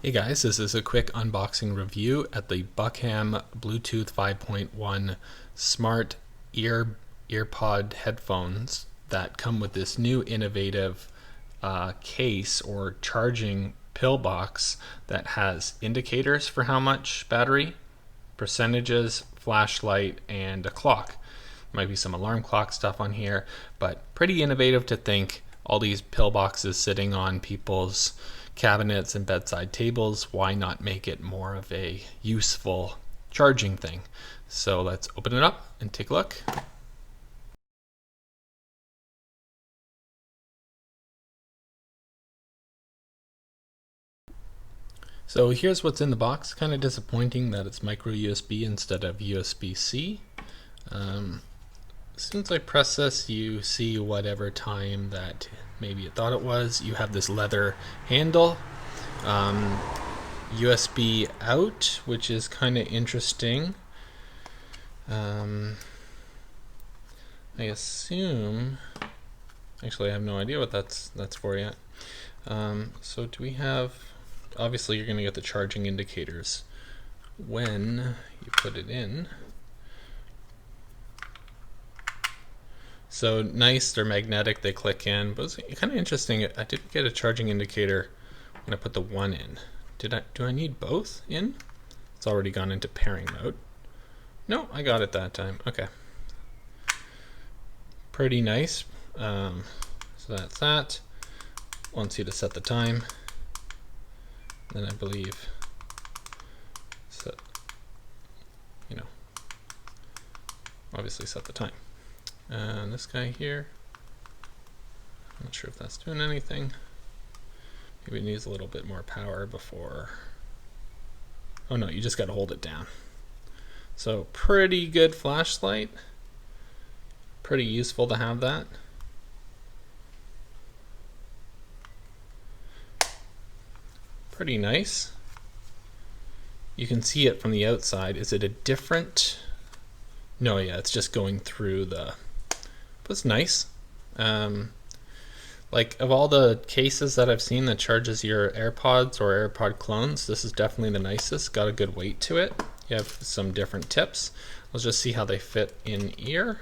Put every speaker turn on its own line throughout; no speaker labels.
Hey guys, this is a quick unboxing review at the BUCHAM Bluetooth 5.1 smart earpod headphones that come with this new innovative case or charging pill box that has indicators for how much battery, percentages, flashlight, and a clock. Might be some alarm clock stuff on here, but pretty innovative to think all these pill boxes sitting on people's cabinets and bedside tables. Why not make it more of a useful charging thing? So let's open it up and take a look. So here's what's in the box. Kind of disappointing that it's micro USB instead of USB-C. As soon as I press this, you see whatever time that maybe it thought it was. You have this leather handle, USB out, which is kind of interesting. I assume, actually I have no idea what that's for yet. So do we have, obviously you're going to get the charging indicators when you put it in. So nice, they're magnetic, they click in, but it's kind of interesting. I didn't get a charging indicator when I put the one in. Do I need both in? It's already gone into pairing mode. No, I got it that time. Okay. Pretty nice. So that's that. Wants you to set the time. Then I believe set, obviously set the time. And this guy here, I'm not sure if that's doing anything. Maybe it needs a little bit more power before. Oh no, you just got to hold it down. So pretty good flashlight. Pretty useful to have that. Pretty nice. You can see it from the outside. Is it a different? No, yeah, it's just going through the. But it's nice. Like of all the cases that I've seen that charges your AirPods or AirPod clones, this is definitely the nicest. Got a good weight to it. You have some different tips. Let's just see how they fit in ear.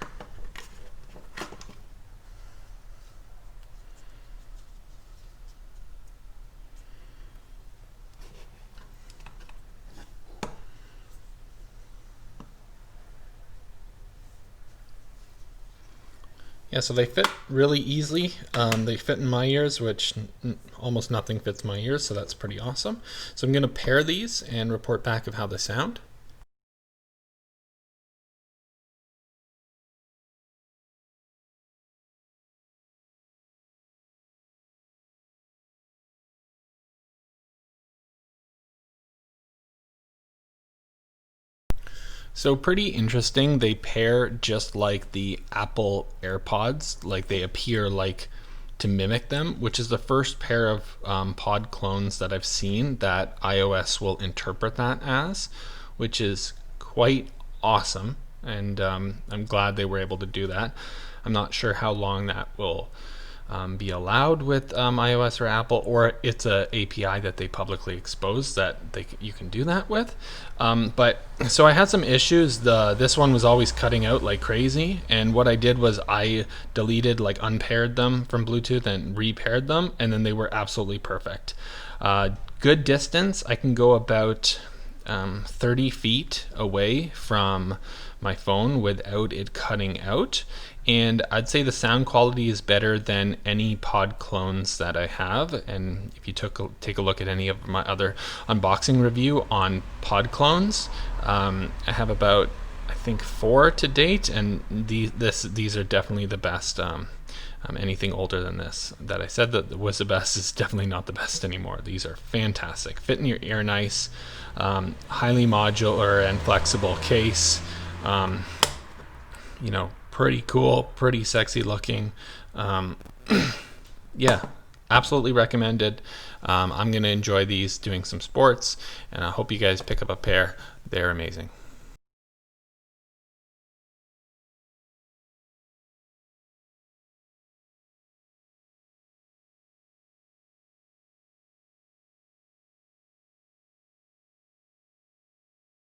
Yeah, so they fit really easily. They fit in my ears, which almost nothing fits my ears, so that's pretty awesome. So I'm going to pair these and report back of how they sound. So pretty interesting. They pair just like the Apple AirPods, like they appear like to mimic them, which is the first pair of pod clones that I've seen that iOS will interpret that as, which is quite awesome. And I'm glad they were able to do that. I'm not sure how long that will be allowed with iOS or Apple, or it's a API that they publicly expose that you can do that with. But so I had some issues. This one was always cutting out like crazy, and what I did was I deleted, like unpaired them from Bluetooth and repaired them, and then they were absolutely perfect. Good distance. I can go about 30 feet away from my phone without it cutting out, and I'd say the sound quality is better than any pod clones that I have. And if you take a look at any of my other unboxing review on pod clones, I have about, I think, 4 to date, and these are definitely the best. Anything older than this that I said that was the best is definitely not the best anymore. These are fantastic. Fit in your ear nice, highly modular and flexible case. Pretty cool, pretty sexy looking. Yeah, absolutely recommended. I'm going to enjoy these doing some sports, and I hope you guys pick up a pair. They're amazing.